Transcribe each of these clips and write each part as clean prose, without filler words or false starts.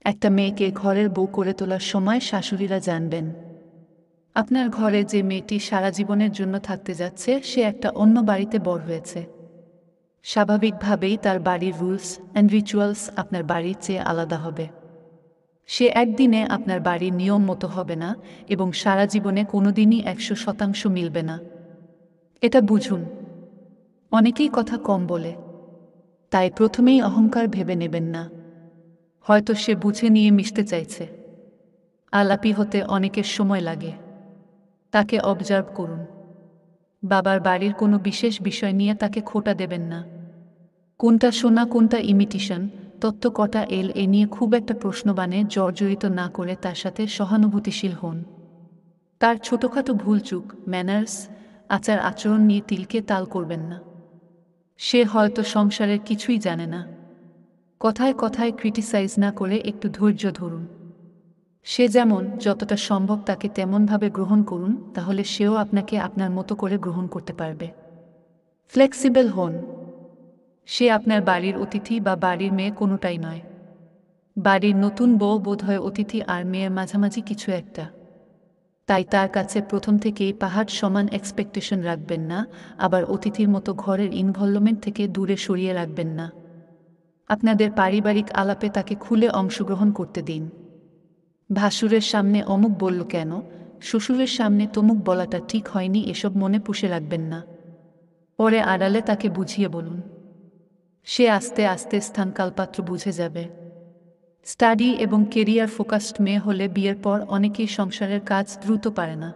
একটা মেয়েকে ঘরের বউ করে তোলার সময় শাশুড়িরা জানবেন, আপনার ঘরে যে মেয়েটি সারা জীবনের জন্য থাকতে যাচ্ছে সে একটা অন্য বাড়িতে বড় হয়েছে। স্বাভাবিকভাবেই তার বাড়ির রুলস অ্যান্ড রিচুয়ালস আপনার বাড়ির চেয়ে আলাদা হবে। সে একদিনে আপনার বাড়ির নিয়ম মতো হবে না এবং সারা জীবনে কোনোদিনই 100% মিলবে না। এটা বুঝুন। অনেকেই কথা কম বলে, তাই প্রথমেই অহংকার ভেবে নেবেন না। হয়তো সে বুঝে নিয়ে মিশতে চাইছে। আলাপি হতে অনেকের সময় লাগে। তাকে অবজার্ভ করুন। বাবার বাড়ির কোনো বিশেষ বিষয় নিয়ে তাকে খোঁটা দেবেন না। কোনটা সোনা কোনটা ইমিটেশন, তত্ত্ব কটা এ নিয়ে খুব একটা প্রশ্নবাণে জর্জরিত না করে তার সাথে সহানুভূতিশীল হন। তার ছোটখাটো ভুলচুক, ম্যানার্স, আচার আচরণ নিয়ে তিলকে তাল করবেন না। সে হয়তো সংসারের কিছুই জানে না। কথায় কথায় ক্রিটিসাইজ না করে একটু ধৈর্য ধরুন। সে যেমন, যতটা সম্ভব তাকে তেমনভাবে গ্রহণ করুন, তাহলে সেও আপনাকে আপনার মতো করে গ্রহণ করতে পারবে। ফ্লেক্সিবল হন। সে আপনার বাড়ির অতিথি বা বাড়ির মেয়ে কোনোটাই নয়। বাড়ির নতুন বউ বোধহয় অতিথি আর মেয়ের মাঝামাঝি কিছু একটা। তাই তার কাছে প্রথম থেকেই পাহাড় সমান এক্সপেকটেশন রাখবেন না, আবার অতিথির মতো ঘরের ইনভলভমেন্ট থেকে দূরে সরিয়ে রাখবেন না। আপনাদের পারিবারিক আলাপে তাকে খুলে অংশগ্রহণ করতে দিন। ভাসুরের সামনে অমুক বলল কেন, শ্বশুরের সামনে তমুক বলাটা ঠিক হয়নি, এসব মনে পুষে রাখবেন না। পরে আড়ালে তাকে বুঝিয়ে বলুন। সে আস্তে আস্তে স্থানকালপাত্র বুঝে যাবে। স্টাডি এবং কেরিয়ার ফোকাসড মেয়ে হলে বিয়ের পর অনেকেই সংসারের কাজ দ্রুত পারে না।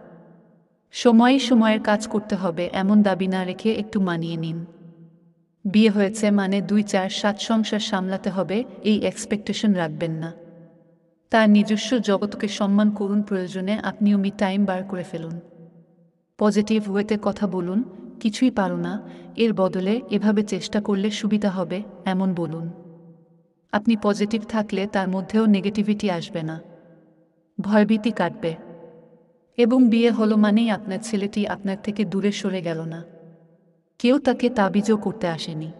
সময়ে সময়ের কাজ করতে হবে এমন দাবি না রেখে একটু মানিয়ে নিন। বিয়ে হয়েছে মানে 2-4-7 সংসার সামলাতে হবে এই এক্সপেকটেশন রাখবেন না। তার নিজস্ব জগৎকে সম্মান করুন, প্রয়োজনে আপনিও মি টাইম বার করে ফেলুন। পজিটিভ ওয়েতে কথা বলুন, কিছুই পারো না, এর বদলে এভাবে চেষ্টা করলে সুবিধা হবে এমন বলুন। আপনি পজিটিভ থাকলে তার মধ্যেও নেগেটিভিটি আসবে না, ভয়ভীতি কাটবে। এবং বিয়ে হলো মানেই আপনার ছেলেটি আপনার থেকে দূরে সরে গেল না। কেউ তাকে তাবিজও করতে আসেনি,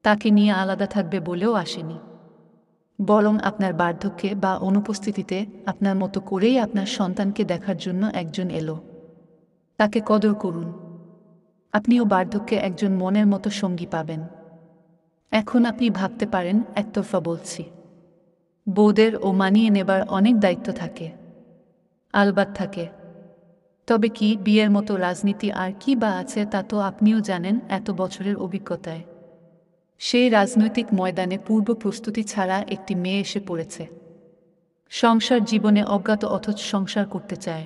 তাকে নিয়ে আলাদা থাকবে বলেও আসেনি। বরং আপনার বার্ধক্যে বা অনুপস্থিতিতে আপনার মতো করেই আপনার সন্তানকে দেখার জন্য একজন এলো। তাকে কদর করুন। আপনিও বার্ধক্যে একজন মনের মতো সঙ্গী পাবেন। এখন আপনি ভাবতে পারেন একতরফা বলছি। বউদের ও মানিয়ে নেবার অনেক দায়িত্ব থাকে। আলবাত থাকে। তবে কি বিয়ের মতো রাজনীতি আর কি বা আছে তা তো আপনিও জানেন এত বছরের অভিজ্ঞতায়। সেই রাজনৈতিক ময়দানে পূর্ব প্রস্তুতি ছাড়া একটি মেয়ে এসে পড়েছে। সংসার জীবনে অজ্ঞাত অথচ সংসার করতে চায়।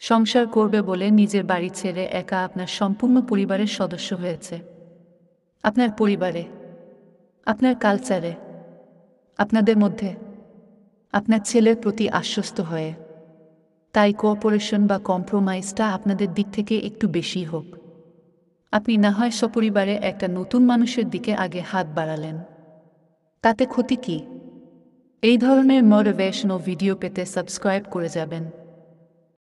সংসার করবে বলে নিজের বাড়ি ছেড়ে একা আপনার সম্পূর্ণ পরিবারের সদস্য হয়েছে। আপনার পরিবারে, আপনার কালচারে, আপনাদের মধ্যে, আপনার ছেলের প্রতি আশ্বস্ত হয়ে। তাই কোঅপারেশন বা কম্প্রোমাইজটা আপনাদের দিক থেকে একটু বেশি হোক। আপনি না হয় সপরিবারে একটা নতুন মানুষের দিকে আগে হাত বাড়ালেন। তাতে ক্ষতি কি? এই ধরনের মোটিভেশনাল ভিডিও পেতে সাবস্ক্রাইব করে যাবেন।